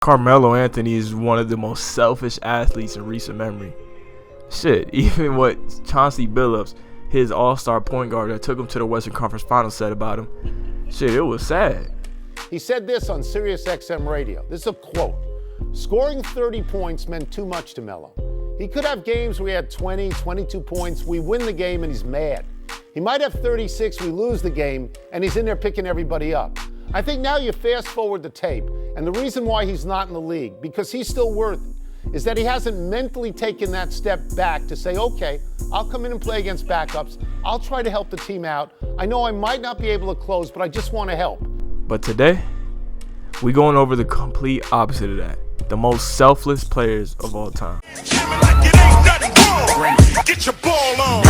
Carmelo Anthony is one of the most selfish athletes in recent memory. Shit, even what Chauncey Billups, his all-star point guard that took him to the Western Conference Finals, said about him. Shit, it was sad. He said this on Sirius XM radio. This is a quote. Scoring 30 points meant too much to Melo. He could have games where he had 20, 22 points. We win the game and he's mad. He might have 36, we lose the game, and he's in there picking everybody up. I think now you fast forward the tape, and the reason why he's not in the league, because he's still worthy, is that he hasn't mentally taken that step back to say, okay, I'll come in and play against backups. I'll try to help the team out. I know I might not be able to close, but I just want to help. But today, we going over the complete opposite of that. The most selfless players of all time. Get your ball on.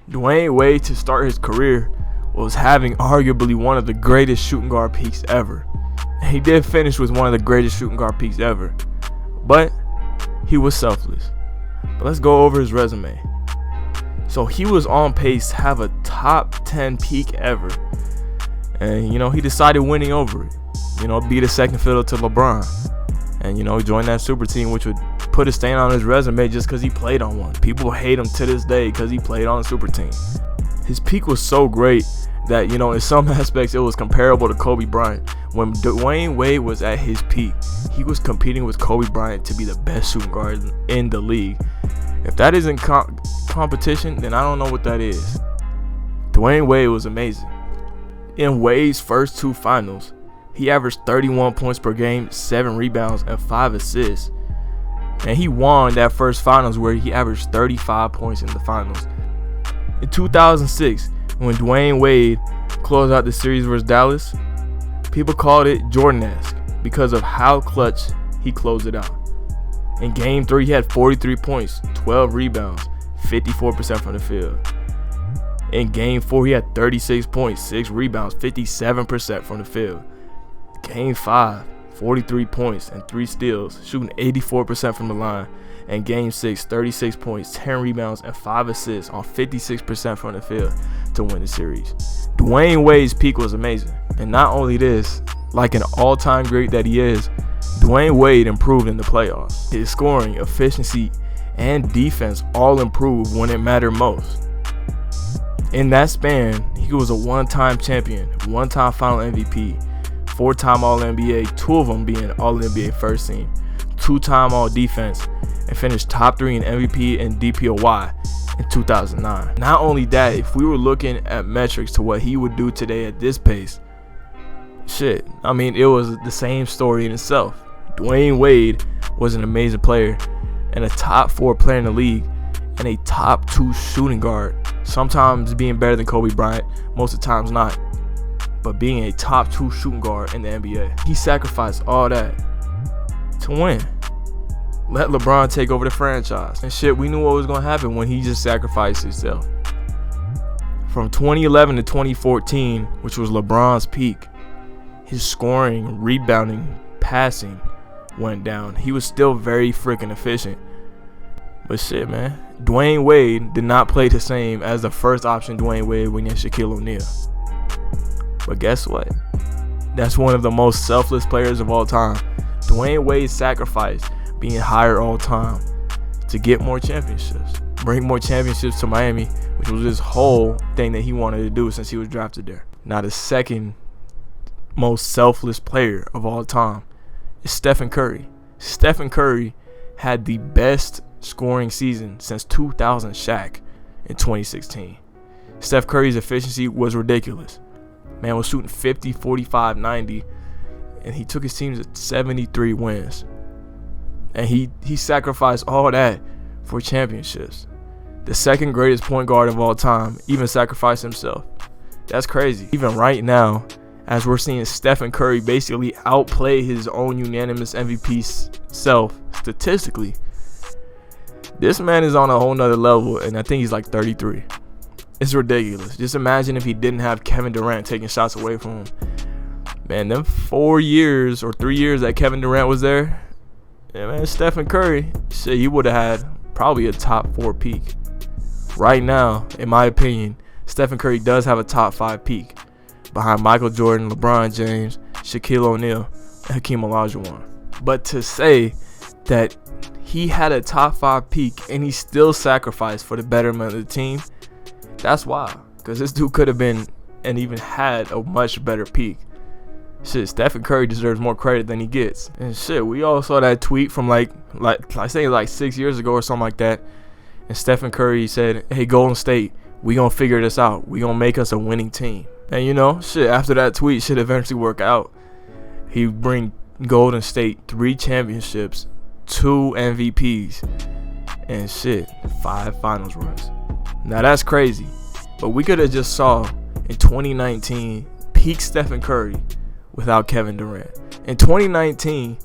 Dwayne Wade, to start his career, was having arguably one of the greatest shooting guard peaks ever. He did finish with one of the greatest shooting guard peaks ever, but he was selfless. But let's go over his resume. So he was on pace to have a top 10 peak ever, and he decided winning over it. Be the second fiddle to LeBron, and join that super team, which would put a stain on his resume just because he played on one. People hate him to this day because he played on a super team. His peak was so great that, in some aspects, it was comparable to Kobe Bryant. When Dwayne Wade was at his peak, he was competing with Kobe Bryant to be the best shooting guard in the league. If that isn't competition, then I don't know what that is. Dwayne Wade was amazing. In Wade's first two finals, he averaged 31 points per game, 7 rebounds, and 5 assists. And he won that first finals where he averaged 35 points in the finals. In 2006, when Dwayne Wade closed out the series versus Dallas, people called it Jordan-esque because of how clutch he closed it out. In Game 3, he had 43 points, 12 rebounds, 54% from the field. In Game 4, he had 36 points, 6 rebounds, 57% from the field. Game 5, 43 points and 3 steals, shooting 84% from the line. And Game 6, 36 points, 10 rebounds, and 5 assists on 56% from the field to win the series. Dwayne Wade's peak was amazing. And not only this, like an all-time great that he is, Dwayne Wade improved in the playoffs. His scoring, efficiency, and defense all improved when it mattered most. In that span, he was a one-time champion, one-time final MVP, 4-time All-NBA, 2 of them being All-NBA first team, 2-time All-Defense, and finished top 3 in MVP and DPOY in 2009. Not only that, if we were looking at metrics to what he would do today at this pace, it was the same story in itself. Dwayne Wade was an amazing player and a top 4 player in the league and a top 2 shooting guard, sometimes being better than Kobe Bryant, most of the times not, but being a top 2 shooting guard in the NBA. He sacrificed all that to win. Let LeBron take over the franchise. And we knew what was going to happen when he just sacrificed himself. From 2011 to 2014, which was LeBron's peak, his scoring, rebounding, passing went down. He was still very freaking efficient. But Dwayne Wade did not play the same as the first option Dwayne Wade when he had Shaquille O'Neal. But guess what? That's one of the most selfless players of all time. Dwayne Wade sacrificed being higher all time to get more championships, bring more championships to Miami, which was his whole thing that he wanted to do since he was drafted there. Now the second most selfless player of all time is Stephen Curry. Stephen Curry had the best scoring season since 2000 Shaq in 2016. Steph Curry's efficiency was ridiculous. Man was shooting 50, 45, 90, and he took his team to 73 wins. And he sacrificed all that for championships. The second greatest point guard of all time even sacrificed himself. That's crazy. Even right now, as we're seeing Stephen Curry basically outplay his own unanimous MVP self statistically, this man is on a whole nother level, and I think he's like 33. It's ridiculous. Just imagine if he didn't have Kevin Durant taking shots away from him. Man, them 4 years or 3 years that Kevin Durant was there, yeah, man, Stephen Curry, shit, he would have had probably a top 4 peak. Right now, in my opinion, Stephen Curry does have a top 5 peak behind Michael Jordan, LeBron James, Shaquille O'Neal, and Hakeem Olajuwon. But to say that he had a top 5 peak and he still sacrificed for the betterment of the team, that's wild. Because this dude could have been and even had a much better peak. Shit, Stephen Curry deserves more credit than he gets. And shit, we all saw that tweet from like I think like 6 years ago or something like that. And Stephen Curry said, "Hey, Golden State, we gonna figure this out. We gonna make us a winning team." And you know, shit, after that tweet should eventually work out. He bring Golden State 3 championships, 2 MVPs, and shit, 5 finals runs. Now that's crazy. But we could have just saw in 2019 peak Stephen Curry without Kevin Durant. In 2019,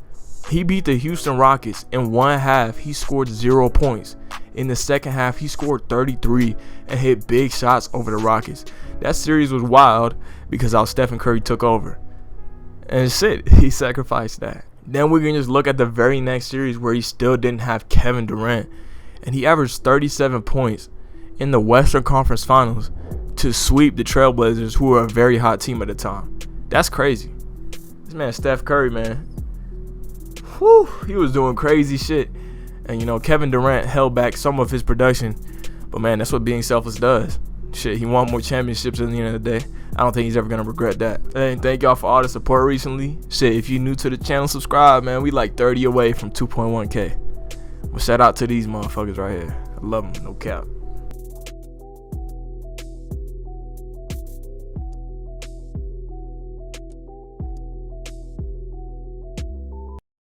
he beat the Houston Rockets. In one half, he scored 0 points. In the second half, he scored 33 and hit big shots over the Rockets. That series was wild because how Stephen Curry took over. And shit, he sacrificed that. Then we can just look at the very next series where he still didn't have Kevin Durant. And he averaged 37 points in the Western Conference Finals to sweep the Trailblazers, who were a very hot team at the time. That's crazy. This man, Steph Curry, man, whew, he was doing crazy shit. And, you know, Kevin Durant held back some of his production. But, man, that's what being selfless does. Shit, he won more championships at the end of the day. I don't think he's ever going to regret that. And thank y'all for all the support recently. Shit, if you're new to the channel, subscribe, man. We like 30 away from 2.1K. Well, shout out to these motherfuckers right here. I love them, no cap.